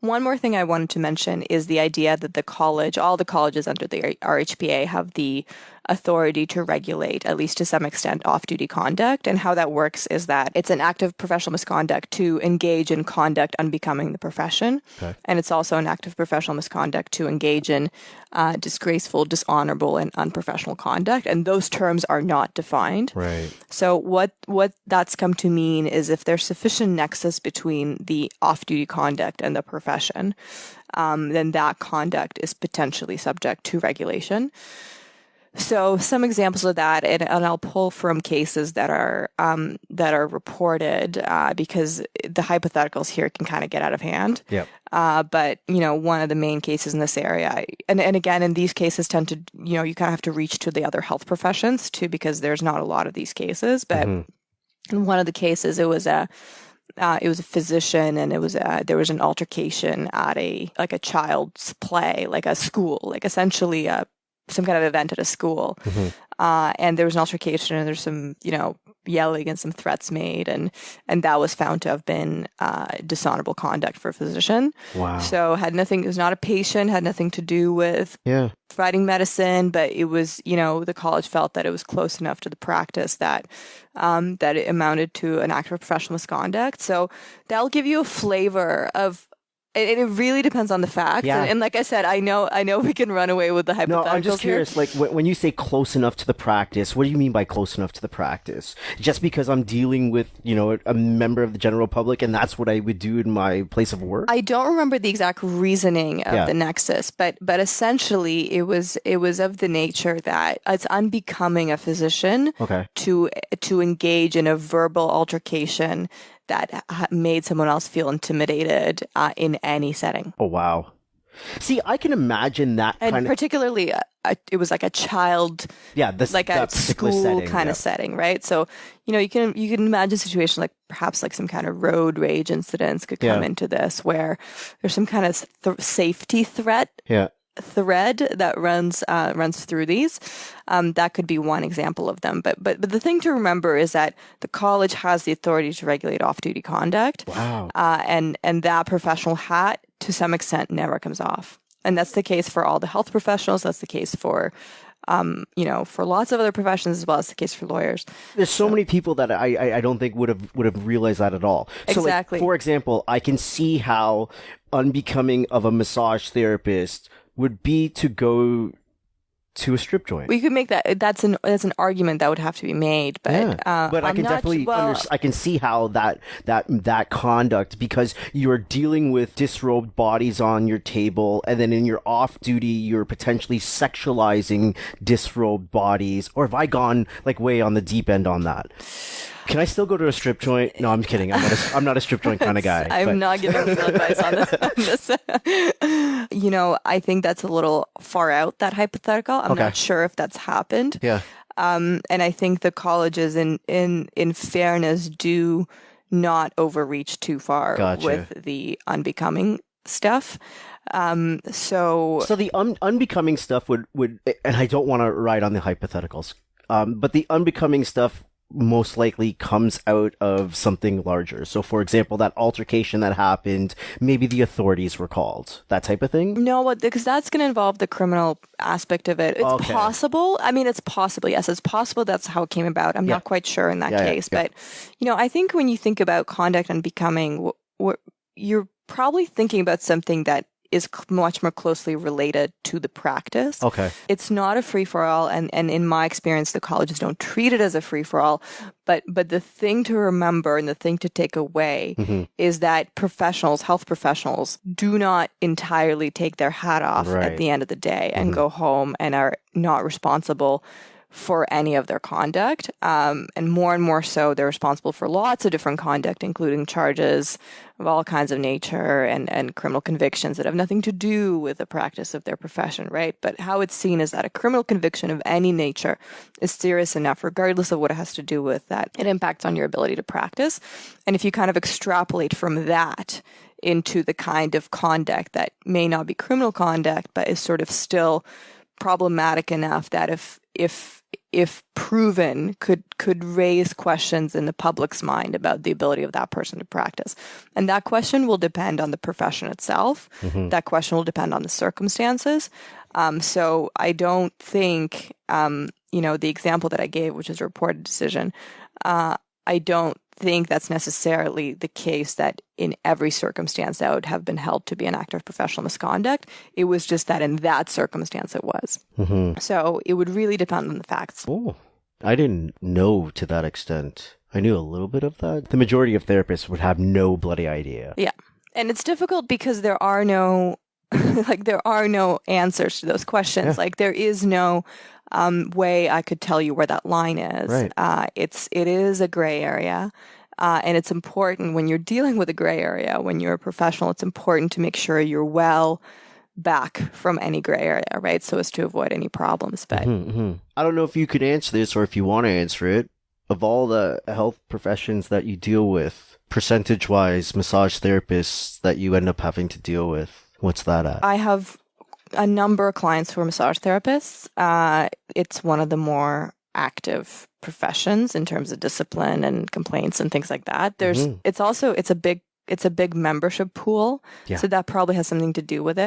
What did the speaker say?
One more thing I wanted to mention is the idea that all the colleges under the RHPA have the authority to regulate, at least to some extent, off-duty conduct. And how that works is that it's an act of professional misconduct to engage in conduct unbecoming the profession. Okay. And it's also an act of professional misconduct to engage in disgraceful, dishonorable, and unprofessional conduct. And those terms are not defined. Right. So what that's come to mean is if there's sufficient nexus between the off-duty conduct and the profession, then that conduct is potentially subject to regulation. So some examples of that, and I'll pull from cases that are reported because the hypotheticals here can kind of get out of hand. Yep. But one of the main cases in this area, and again, in these cases tend to, you kind of have to reach to the other health professions too, because there's not a lot of these cases. But in one of the cases, it was a physician, and there was an altercation at a child's play, like a school, like essentially some kind of event at a school. And there was an altercation, and there's some, yelling and some threats made, and that was found to have been dishonorable conduct for a physician. Wow. So it was not a patient, had nothing to do with providing medicine, but it was, the college felt that it was close enough to the practice that it amounted to an act of professional misconduct. So that'll give you a flavor of. It really depends on the facts. Yeah. And like I said, I know we can run away with the hypotheticals. No, I'm just curious, here. like, when you say close enough to the practice, what do you mean by close enough to the practice? Just because I'm dealing with, a member of the general public, and that's what I would do in my place of work? I don't remember the exact reasoning of the nexus, but essentially it was of the nature that it's unbecoming a physician to engage in a verbal altercation that made someone else feel intimidated in any setting. Oh, wow. See, I can imagine that and kind particularly, it was like a child, like a school kind of setting, right? So, you can imagine situations like perhaps like some kind of road rage incidents could come into this, where there's some kind of safety threat. Thread that runs through these. That could be one example of them. But the thing to remember is that the college has the authority to regulate off-duty conduct. Wow. And that professional hat, to some extent, never comes off. And that's the case for all the health professionals. That's the case for for lots of other professions, as well as the case for lawyers. There's so many people that I don't think would have realized that at all. So, exactly. Like, for example, I can see how unbecoming of a massage therapist would be to go to a strip joint. We could make that. That's an argument that would have to be made, but but I can definitely I can see how that conduct, because you're dealing with disrobed bodies on your table, and then in your off duty, you're potentially sexualizing disrobed bodies. Or have I gone like way on the deep end on that? Can I still go to a strip joint? No, I'm kidding. I'm not a strip joint kind of guy. I'm not giving legal advice on this. I think that's a little far out, that hypothetical. I'm not sure if that's happened. Yeah. And I think the colleges, in fairness, do not overreach too far with the unbecoming stuff. So the unbecoming stuff would, and I don't want to ride on the hypotheticals, but the unbecoming stuff most likely comes out of something larger. So, for example, that altercation that happened, maybe the authorities were called, that type of thing? No, because that's going to involve the criminal aspect of it. It's possible. I mean, it's possible. Yes, it's possible that's how it came about. I'm not quite sure in that case. But, I think when you think about conduct unbecoming, you're probably thinking about something that is much more closely related to the practice. Okay. It's not a free-for-all, and in my experience, the colleges don't treat it as a free-for-all. But the thing to remember and the thing to take away is that health professionals, do not entirely take their hat off at the end of the day and go home and are not responsible for any of their conduct. And more so, they're responsible for lots of different conduct, including charges of all kinds of nature and criminal convictions that have nothing to do with the practice of their profession, right? But how it's seen is that a criminal conviction of any nature is serious enough, regardless of what it has to do with, that it impacts on your ability to practice. And if you kind of extrapolate from that into the kind of conduct that may not be criminal conduct, but is sort of still problematic enough that if if proven, could raise questions in the public's mind about the ability of that person to practice. And that question will depend on the profession itself. That question will depend on the circumstances. So I don't think, the example that I gave, which is a reported decision, I don't think that's necessarily the case that in every circumstance that would have been held to be an act of professional misconduct. It was just that in that circumstance it was. So it would really depend on the facts. Oh, I didn't know to that extent. I knew a little bit of that. The majority of therapists would have no bloody idea. Yeah. And it's difficult because there are no there are no answers to those questions. Yeah. Like there is no way I could tell you where that line is. Right. It is a gray area. And it's important when you're dealing with a gray area, when you're a professional, it's important to make sure you're well back from any gray area, right? So as to avoid any problems. But I don't know if you could answer this or if you want to answer it. Of all the health professions that you deal with, percentage-wise, massage therapists that you end up having to deal with, what's that at? I have a number of clients who are massage therapists. It's one of the more active professions in terms of discipline and complaints and things like that. It's a big membership pool. Yeah. So that probably has something to do with it.